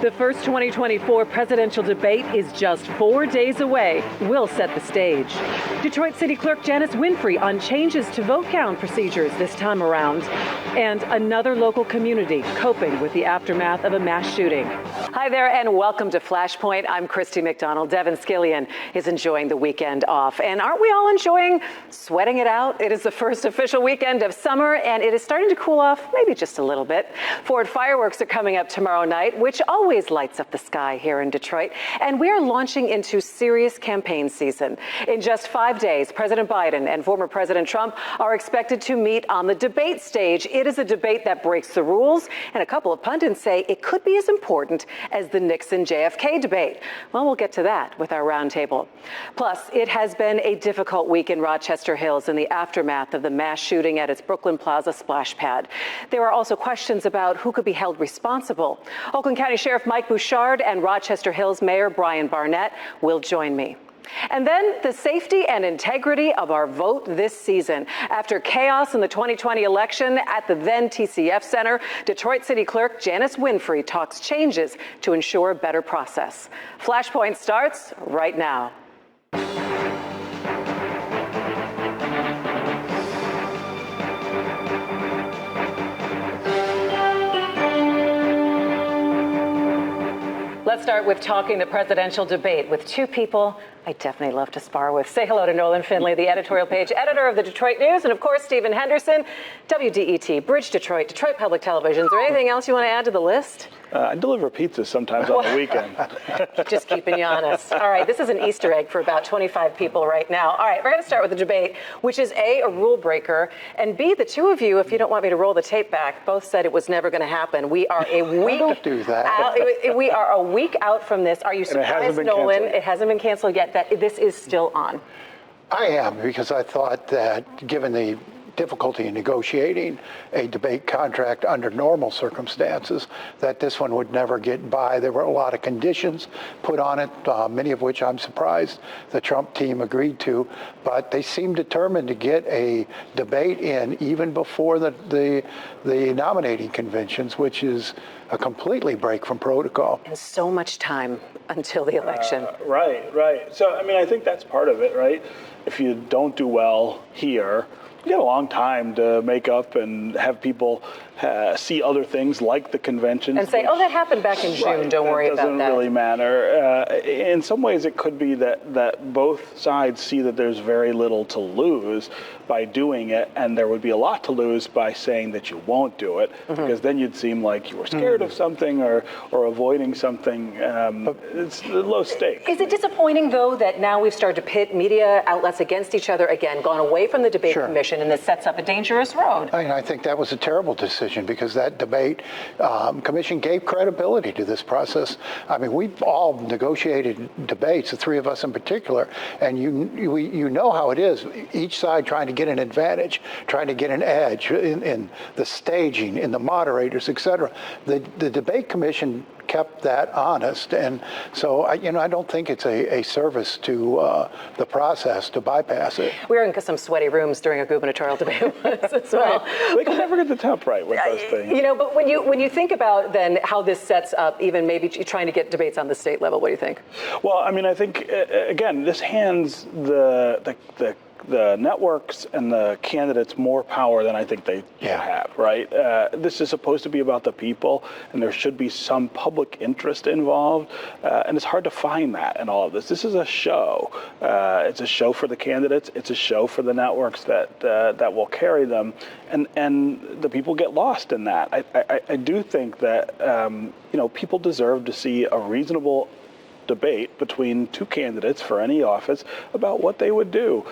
The first 2024 presidential debate is just 4 days away. We'll set the stage. Detroit City Clerk Janice Winfrey on changes to vote count procedures this time around. And another local community coping with the aftermath of a mass shooting. Hi there and welcome to Flashpoint. I'm Christy McDonald. Devin Skillian is enjoying the weekend off. And aren't we all enjoying sweating it out? It is the first official weekend of summer and it is starting to cool off, maybe just a little bit. Ford fireworks are coming up tomorrow night, which always lights up the sky here in Detroit. And we are launching into serious campaign season. In just 5 days, President Biden and former President Trump are expected to meet on the debate stage. It is a debate that breaks the rules, and a couple of pundits say it could be as important as the Nixon-JFK debate. Well, we'll get to that with our roundtable. Plus, it has been a difficult week in Rochester Hills in the aftermath of the mass shooting at its Brooklyn Plaza splash pad. There are also questions about who could be held responsible. Oakland County Sheriff Mike Bouchard and Rochester Hills Mayor Brian Barnett will join me. And then the safety and integrity of our vote this season. After chaos in the 2020 election at the then TCF Center, Detroit City Clerk Janice Winfrey talks changes to ensure a better process. Flashpoint starts right now. Let's start with talking the presidential debate with two people I definitely love to spar with. Say hello to Nolan Finley, the editorial page editor of the Detroit News, and of course, Stephen Henderson, WDET, Bridge Detroit, Detroit Public Television. Is there anything else you want to add to the list? I deliver pizzas sometimes on the weekend. Just keeping you honest. All right, this is an Easter egg for about 25 people right now. All right, we're going to start with the debate, which is A, a rule breaker, and B, the two of you, if you don't want me to roll the tape back, both said it was never going to happen. We are a week Don't do that. out. We are a week out from this. Are you surprised, Nolan? Canceled. It hasn't been canceled yet, that this is still on? I am, because I thought that given the difficulty in negotiating a debate contract under normal circumstances, that this one would never get by. There were a lot of conditions put on it, many of which I'm surprised the Trump team agreed to, but they seem determined to get a debate in even before the nominating conventions, which is a completely break from protocol. And so much time until the election. Right. So, I mean, I think that's part of it, right? If you don't do well here, you get a long time to make up and have people see other things like the conventions. And say, oh, that happened back in June, right, don't worry about that. It doesn't really matter. In some ways, it could be that both sides see that there's very little to lose by doing it, and there would be a lot to lose by saying that you won't do it, because then you'd seem like you were scared of something or avoiding something. It's low stakes. Is it disappointing, though, that now we've started to pit media outlets against each other again, gone away from the debate commission, and this sets up a dangerous road? I think that was a terrible decision, because that debate commission gave credibility to this process. I mean, we've all negotiated debates, the three of us in particular, and you know how it is. Each side trying to get an advantage, trying to get an edge in the staging, in the moderators, et cetera. The debate commission kept that honest, and so I don't think it's a service to the process to bypass it. We were in some sweaty rooms during a gubernatorial debate as well. They can never get the temp right with those things. But when you think about then how this sets up, even maybe trying to get debates on the state level, what do you think? Well, I mean, I think again, this hands the networks and the candidates more power than I think they have, right? This is supposed to be about the people, and there should be some public interest involved, and it's hard to find that in all of this. This is a show. It's a show for the candidates. It's a show for the networks that will carry them, and the people get lost in that. I do think that people deserve to see a reasonable debate between two candidates for any office about what they would do.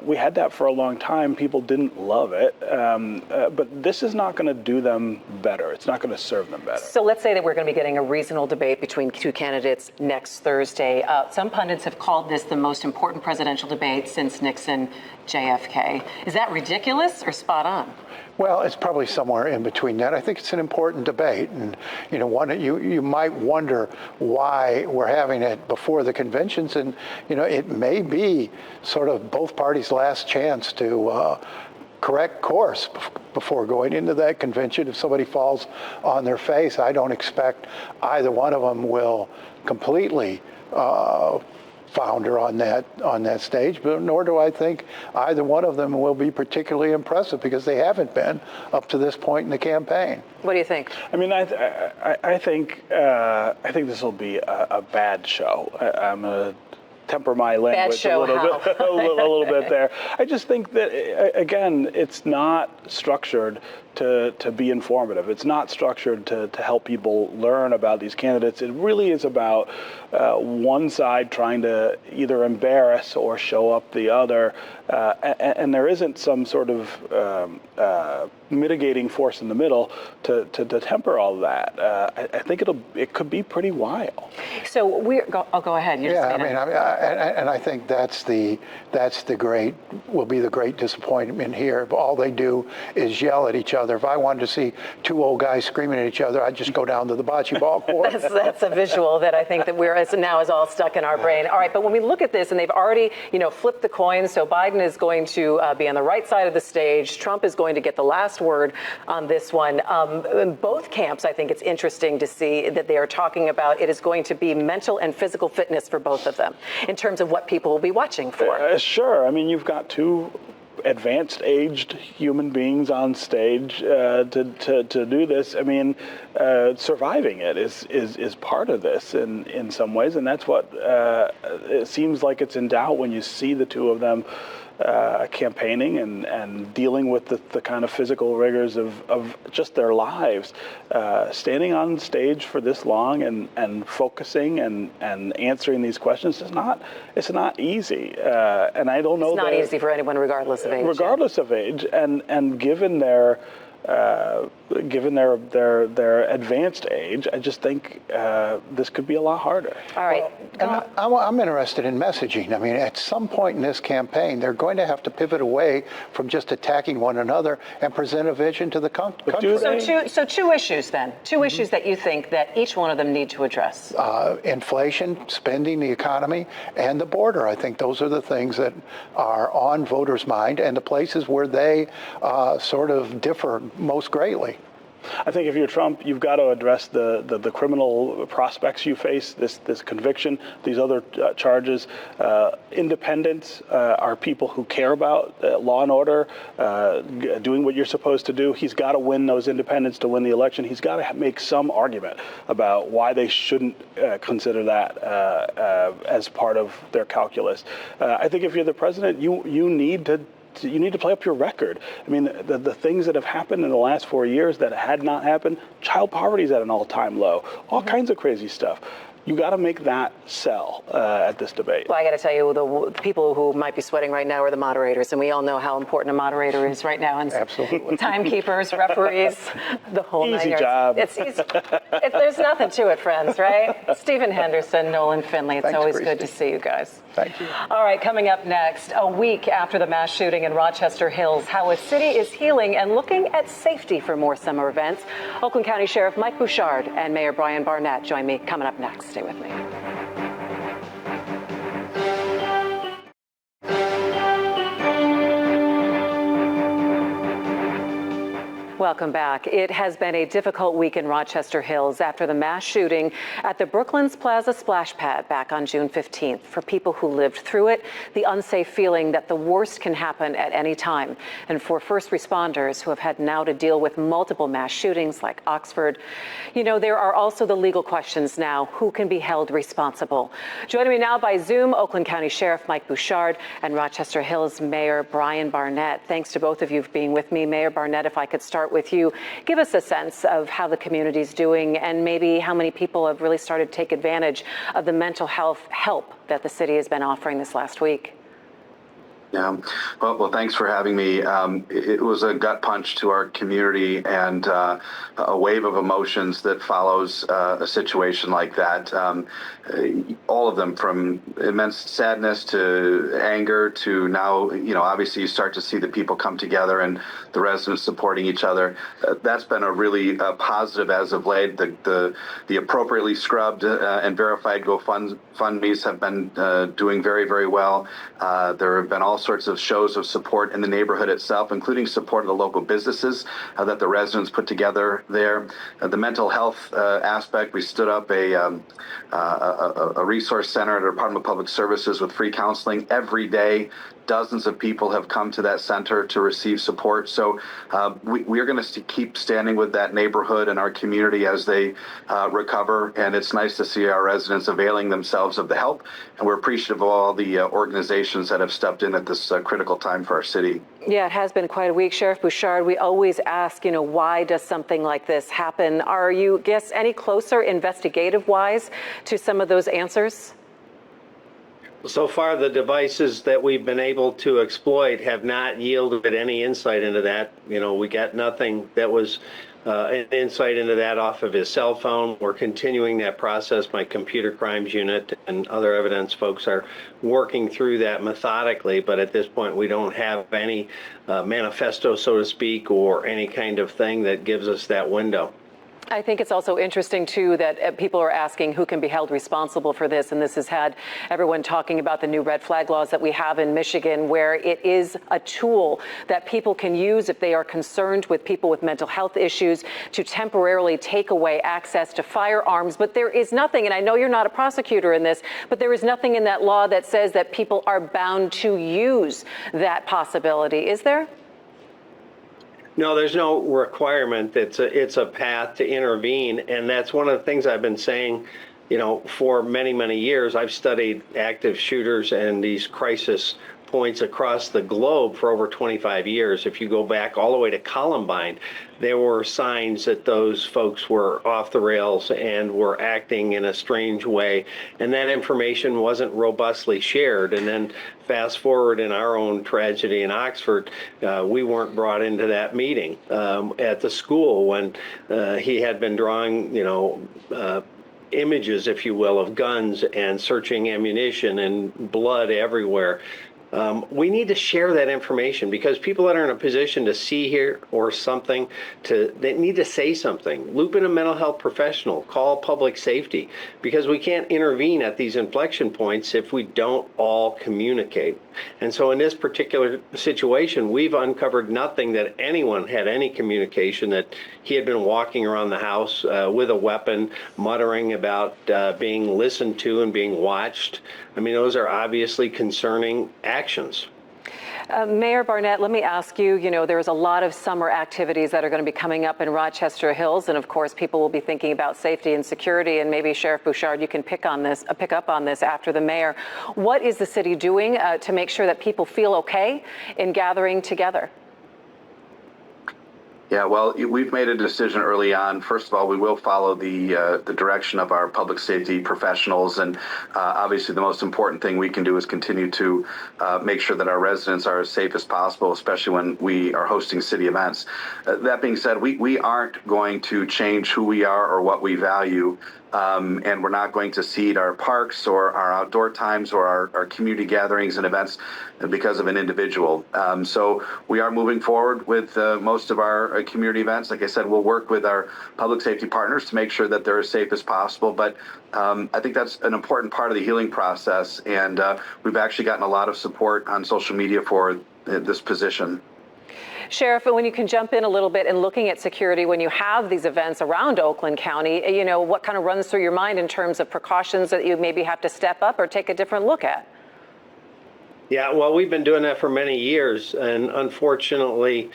We had that for a long time. People didn't love it, but this is not going to do them better. It's not going to serve them better. So let's say that we're going to be getting a reasonable debate between two candidates next Thursday. Some pundits have called this the most important presidential debate since Nixon, JFK. Is that ridiculous or spot on? Well, it's probably somewhere in between that. I think it's an important debate, and you might wonder why we're having it before the conventions, and it may be sort of both parties' last chance to correct course before going into that convention. If somebody falls on their face, I don't expect either one of them will completely founder on that stage, but nor do I think either one of them will be particularly impressive, because they haven't been up to this point in the campaign. What do you think? I mean, I think this will be a bad show. I'm gonna temper my language a little bit, a little bit there. I just think that, again, it's not structured to be informative. It's not structured to help people learn about these candidates. It really is about one side trying to either embarrass or show up the other, and there isn't some sort of mitigating force in the middle to temper all of that. I think it could be pretty wild. So I'll go ahead. And I think will be the great disappointment here. If all they do is yell at each other. If I wanted to see two old guys screaming at each other, I'd just go down to the bocce ball court. That's a visual that I think that now is all stuck in our brain. All right, but when we look at this, and they've already, flipped the coin, so Biden is going to be on the right side of the stage. Trump is going to get the last word on this one. In both camps, I think it's interesting to see that they are talking about it is going to be mental and physical fitness for both of them in terms of what people will be watching for. Sure. I mean, you've got two advanced aged human beings on stage to do this. I mean, surviving it is part of this in some ways, and that's what it seems like it's in doubt when you see the two of them campaigning and dealing with the kind of physical rigors of just their lives. Standing on stage for this long and focusing and answering these questions it's not easy. And I don't know. It's not easy for anyone, regardless of age. Regardless of age, and given their advanced age, I just think this could be a lot harder. All right. I'm interested in messaging. I mean, at some point in this campaign, they're going to have to pivot away from just attacking one another and present a vision to the country. So two issues then. Two issues that you think that each one of them need to address. Inflation, spending, the economy, and the border. I think those are the things that are on voters' mind and the places where they sort of differ most greatly. I think if you're Trump, you've got to address the criminal prospects you face, this conviction, these other charges. Independents are people who care about law and order, doing what you're supposed to do. He's got to win those independents to win the election. He's got to make some argument about why they shouldn't consider that as part of their calculus. I think if you're the president, you need to play up your record. I mean, the things that have happened in the last 4 years that had not happened, child poverty is at an all-time low, all kinds of crazy stuff. You got to make that sell at this debate. Well, I got to tell you, the people who might be sweating right now are the moderators, and we all know how important a moderator is right now. And absolutely. Timekeepers, referees, the whole easy 9 yards. job. It's easy. There's nothing to it, friends, right? Stephen Henderson, Nolan Finley. It's always good to see you guys. Thank you. All right, coming up next, a week after the mass shooting in Rochester Hills, how a city is healing and looking at safety for more summer events. Oakland County Sheriff Mike Bouchard and Mayor Brian Barnett join me coming up next. Stay with me. Welcome back. It has been a difficult week in Rochester Hills after the mass shooting at the Brooklands Plaza splash pad back on June 15th. For people who lived through it, the unsafe feeling that the worst can happen at any time. And for first responders who have had now to deal with multiple mass shootings like Oxford, there are also the legal questions now. Who can be held responsible? Joining me now by Zoom, Oakland County Sheriff Mike Bouchard and Rochester Hills Mayor Brian Barnett. Thanks to both of you for being with me. Mayor Barnett, if I could start with you, give us a sense of how the community's doing and maybe how many people have really started to take advantage of the mental health help that the city has been offering this last week. Yeah, well, thanks for having me. It was a gut punch to our community and a wave of emotions that follows a situation like that. All of them, from immense sadness to anger to now, obviously you start to see the people come together and the residents supporting each other. That's been a really positive as of late. The appropriately scrubbed and verified GoFundMes have been doing very, very well. There have been also sorts of shows of support in the neighborhood itself, including support of the local businesses that the residents put together there. The mental health aspect, we stood up a resource center at the Department of Public Services with free counseling every day. Dozens of people have come to that center to receive support. So we are going to keep standing with that neighborhood and our community as they recover. And it's nice to see our residents availing themselves of the help. And we're appreciative of all the organizations that have stepped in at this critical time for our city. Yeah, it has been quite a week. Sheriff Bouchard, we always ask, why does something like this happen? Are you, any closer investigative-wise to some of those answers? So far, the devices that we've been able to exploit have not yielded any insight into that. We got nothing that was an insight into that off of his cell phone. We're continuing that process. My computer crimes unit and other evidence folks are working through that methodically, but at this point, we don't have any manifesto, so to speak, or any kind of thing that gives us that window. I think it's also interesting, too, that people are asking who can be held responsible for this. And this has had everyone talking about the new red flag laws that we have in Michigan, where it is a tool that people can use if they are concerned with people with mental health issues to temporarily take away access to firearms. But there is nothing, and I know you're not a prosecutor in this, but there is nothing in that law that says that people are bound to use that possibility. Is there? No, there's no requirement. It's a path to intervene, and that's one of the things I've been saying, for many, many years. I've studied active shooters and these crisis points across the globe for over 25 years. If you go back all the way to Columbine, there were signs that those folks were off the rails and were acting in a strange way, and that information wasn't robustly shared. And then fast forward in our own tragedy in Oxford, we weren't brought into that meeting at the school when he had been drawing, images, if you will, of guns and searching ammunition and blood everywhere. We need to share that information because people that are in a position to see here or something, they need to say something. Loop in a mental health professional, call public safety, because we can't intervene at these inflection points if we don't all communicate. And so in this particular situation, we've uncovered nothing that anyone had any communication that he had been walking around the house with a weapon, muttering about being listened to and being watched. I mean, those are obviously concerning actions. Mayor Barnett, let me ask you, there's a lot of summer activities that are going to be coming up in Rochester Hills. And of course, people will be thinking about safety and security. And maybe Sheriff Bouchard, you can pick up on this after the mayor. What is the city doing to make sure that people feel okay in gathering together? Yeah, well, we've made a decision early on. First of all, we will follow the direction of our public safety professionals. And obviously, the most important thing we can do is continue to make sure that our residents are as safe as possible, especially when we are hosting city events. That being said, we aren't going to change who we are or what we value. And we're not going to cede our parks or our outdoor times or our community gatherings and events because of an individual. So we are moving forward with most of our community events. Like I said, we'll work with our public safety partners to make sure that they're as safe as possible. But I think that's an important part of the healing process. And we've actually gotten a lot of support on social media for this position. Sheriff, when you can jump in a little bit and looking at security when you have these events around Oakland County, what kind of runs through your mind in terms of precautions that you maybe have to step up or take a different look at? Yeah, well, we've been doing that for many years, and unfortunately,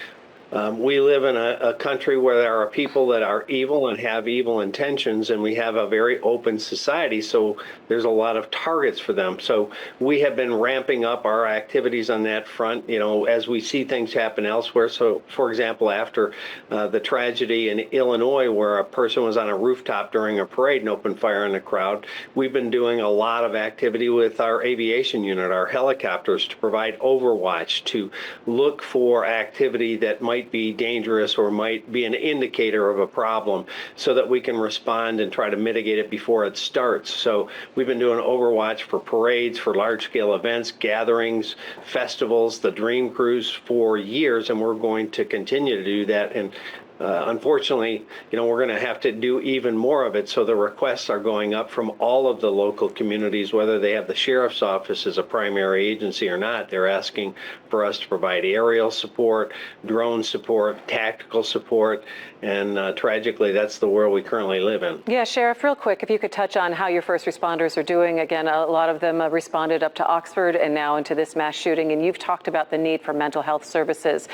we live in a country where there are people that are evil and have evil intentions, and we have a very open society, so there's a lot of targets for them. So we have been ramping up our activities on that front, as we see things happen elsewhere. So, for example, after the tragedy in Illinois where a person was on a rooftop during a parade and opened fire on the crowd, we've been doing a lot of activity with our aviation unit, our helicopters, to provide overwatch, to look for activity that might be dangerous or might be an indicator of a problem so that we can respond and try to mitigate it before it starts. So we've been doing overwatch for parades, for large-scale events, gatherings, festivals, the Dream Cruise for years, and we're going to continue to do that. And unfortunately, we're going to have to do even more of it. So the requests are going up from all of the local communities, whether they have the sheriff's office as a primary agency or not. They're asking for us to provide aerial support, drone support, tactical support, and tragically, that's the world we currently live in. Yeah, Sheriff, real quick, if you could touch on how your first responders are doing. Again, a lot of them responded up to Oxford and now into this mass shooting, and you've talked about the need for mental health services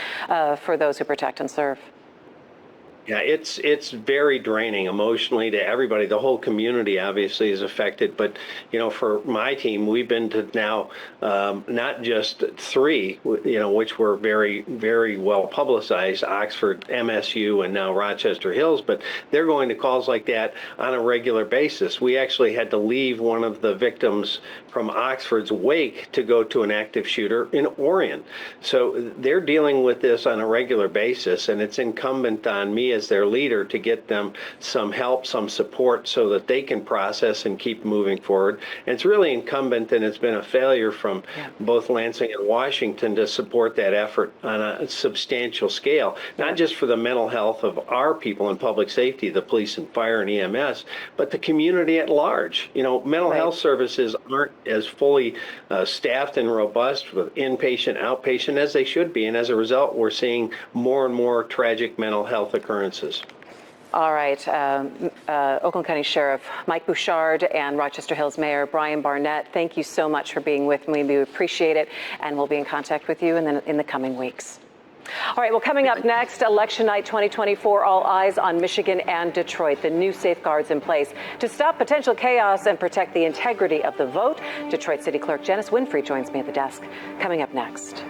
for those who protect and serve. Yeah, it's very draining emotionally to everybody. The whole community obviously is affected. But, for my team, we've been to now not just 3, which were very, very well publicized, Oxford, MSU, and now Rochester Hills. But they're going to calls like that on a regular basis. We actually had to leave one of the victims from Oxford's wake to go to an active shooter in Orion. So they're dealing with this on a regular basis, and it's incumbent on me as their leader to get them some help, some support so that they can process and keep moving forward. And it's really incumbent, and it's been a failure from both Lansing and Washington to support that effort on a substantial scale, not just for the mental health of our people in public safety, the police and fire and EMS, but the community at large. Mental health services aren't as fully staffed and robust with inpatient, outpatient as they should be. And as a result, we're seeing more and more tragic mental health occurrences. All right, Oakland County Sheriff Mike Bouchard and Rochester Hills Mayor Brian Barnett, thank you so much for being with me. We appreciate it, and we'll be in contact with you in the coming weeks. All right, well, coming up next, Election Night 2024, all eyes on Michigan and Detroit, the new safeguards in place to stop potential chaos and protect the integrity of the vote. Detroit City Clerk Janice Winfrey joins me at the desk. Coming up next.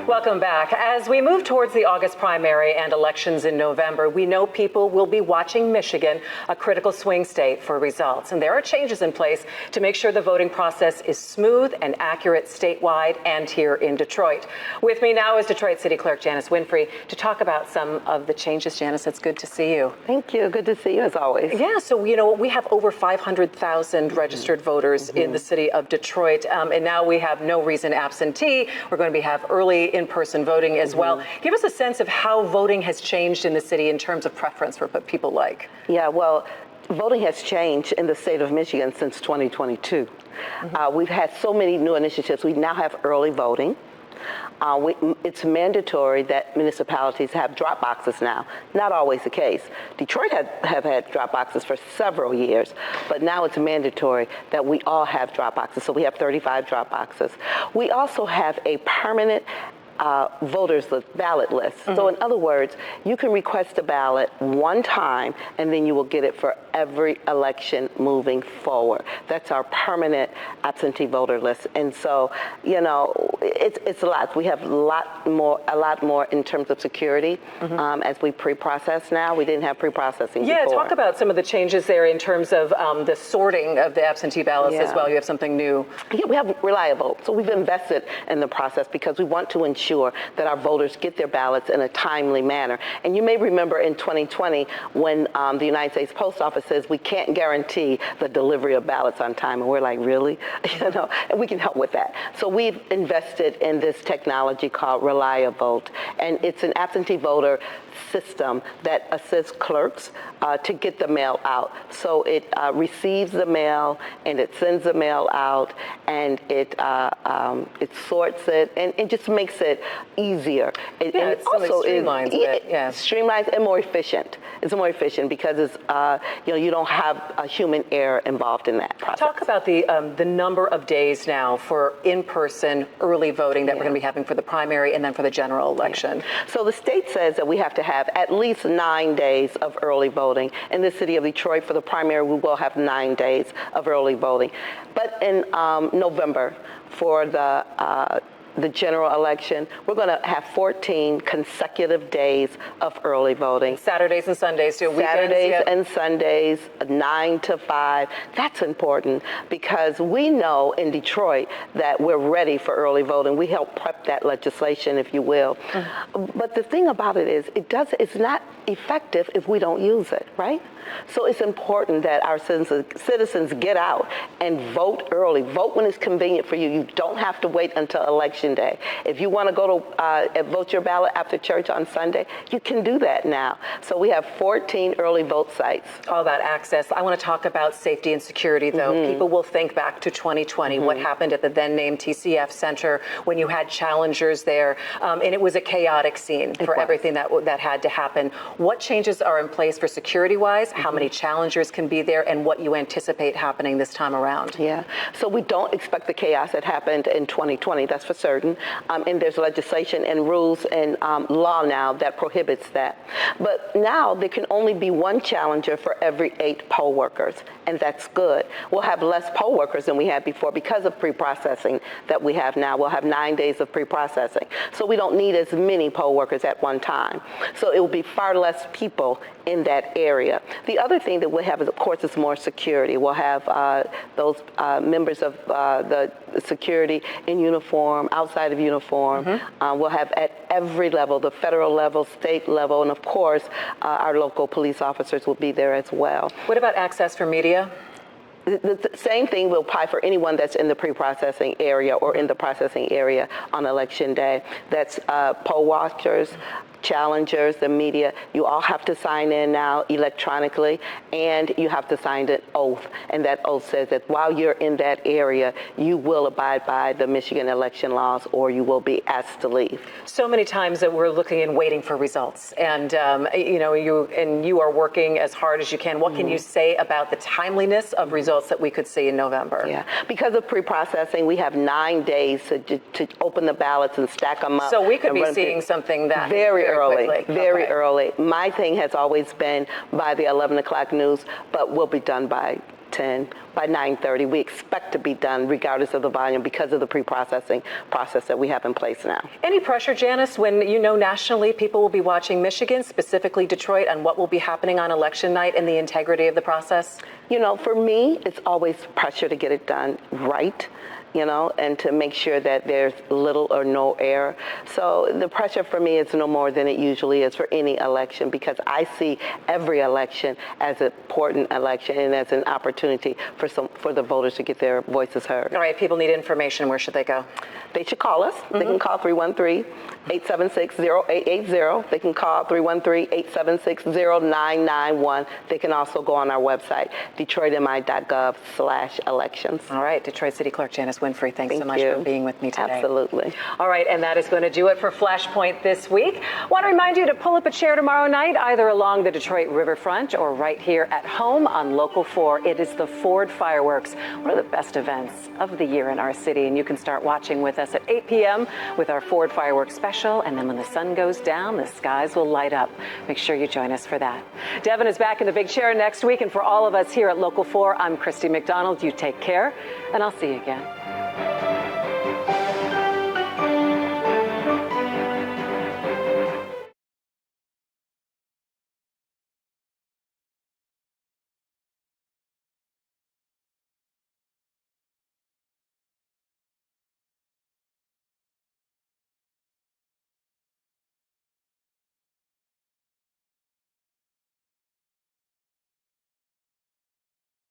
Welcome back. As we move towards the August primary and elections in November, we know people will be watching Michigan, a critical swing state, for results. And there are changes in place to make sure the voting process is smooth and accurate statewide and here in Detroit. With me now is Detroit City Clerk Janice Winfrey to talk about some of the changes. Janice, it's good to see you. Thank you. Good to see you as always. Yeah, so we have over 500,000 registered voters in the city of Detroit, and now we have no reason absentee. We're going to have early in-person voting as well. Give us a sense of how voting has changed in the city in terms of preference for what people like. Yeah, well, voting has changed in the state of Michigan since 2022. We've had so many new initiatives. We now have early voting. It's mandatory that municipalities have drop boxes now. Not always the case. Detroit have had drop boxes for several years, but now it's mandatory that we all have drop boxes. So we have 35 drop boxes. We also have a permanent voters list, ballot list. So in other words, you can request a ballot one time and then you will get it for every election moving forward. That's our permanent absentee voter list. And so, it's a lot. We have a lot more in terms of security as we pre-process now. We didn't have pre-processing before. Talk about some of the changes there in terms of the sorting of the absentee ballots as well. You have something new. Yeah, we have reliable. So we've invested in the process because we want to ensure that our voters get their ballots in a timely manner. And you may remember in 2020 when the United States Post Office says we can't guarantee the delivery of ballots on time. And we're like, really? And we can help with that. So we've invested in this technology called Reliavote. And it's an absentee voter system that assists clerks to get the mail out. So it receives the mail and it sends the mail out and it sorts it and it just makes it easier. It also streamlines it. Streamlines and more efficient. It's more efficient because it's you don't have a human error involved in that process. Talk about the number of days now for in-person early voting that we're going to be having for the primary and then for the general election. So the state says that we have to have at least 9 days of early voting. In the city of Detroit, for the primary, we will have 9 days of early voting. But in November, for the the general election, we're going to have 14 consecutive days of early voting. Saturdays and Sundays too. Saturdays and Sundays, 9 to 5. That's important because we know in Detroit that we're ready for early voting. We help prep that legislation, if you will. But the thing about it is, it's not effective if we don't use it, right? So it's important that our citizens get out and vote early. Vote when it's convenient for you. You don't have to wait until Election Day. If you want to go to vote your ballot after church on Sunday, you can do that now. So we have 14 early vote sites. All about access. I want to talk about safety and security, though. People will think back to 2020, what happened at the then named TCF Center when you had challengers there, and it was a chaotic scene for everything that had to happen. What changes are in place for security-wise? How many challengers can be there, and what you anticipate happening this time around? Yeah, so we don't expect the chaos that happened in 2020, that's for certain. And there's legislation and rules and law now that prohibits that. But now there can only be one challenger for every 8 poll workers, and that's good. We'll have less poll workers than we had before because of pre-processing that we have now. We'll have 9 days of pre-processing. So we don't need as many poll workers at one time. So it will be far less people in that area. The other thing that we'll have is, of course, is more security. We'll have those members of the security in uniform, outside of uniform. We'll have at every level, the federal level, state level, and of course, our local police officers will be there as well. What about access for media? The same thing will apply for anyone that's in the pre-processing area or in the processing area on Election Day. That's poll watchers, challengers, the media. You all have to sign in now electronically, and you have to sign an oath. And that oath says that while you're in that area, you will abide by the Michigan election laws, or you will be asked to leave. So many times that we're looking and waiting for results, and you are working as hard as you can. What can you say about the timeliness of results that we could see in November? Yeah, because of pre-processing, we have 9 days to open the ballots and stack them up. So we could be seeing something that very early, quickly. Very early. My thing has always been by the 11 o'clock news, but we'll be done by 10, by 9:30. We expect to be done regardless of the volume because of the pre-processing process that we have in place now. Any pressure, Janice, when you know nationally people will be watching Michigan, specifically Detroit, on what will be happening on election night and the integrity of the process? You know, for me, it's always pressure to get it done right. And to make sure that there's little or no error. So the pressure for me is no more than it usually is for any election, because I see every election as an important election and as an opportunity for the voters to get their voices heard. All right, people need information. Where should they go? They should call us. They can call 313-876-0880. They can call 313-876-0991. They can also go on our website, detroitmi.gov/elections. All right, Detroit City Clerk Janice Winfrey, thanks so much for being with me today. Absolutely. All right, and that is going to do it for Flashpoint this week. Want to remind you to pull up a chair tomorrow night, either along the Detroit riverfront or right here at home on Local 4. It is the Ford Fireworks, one of the best events of the year in our city, and you can start watching with us at 8 p.m. with our Ford Fireworks special, and then when the sun goes down, the skies will light up. Make sure you join us for that. Devin is back in the big chair next week, and for all of us here at Local 4, I'm Christy McDonald. You take care, and I'll see you again.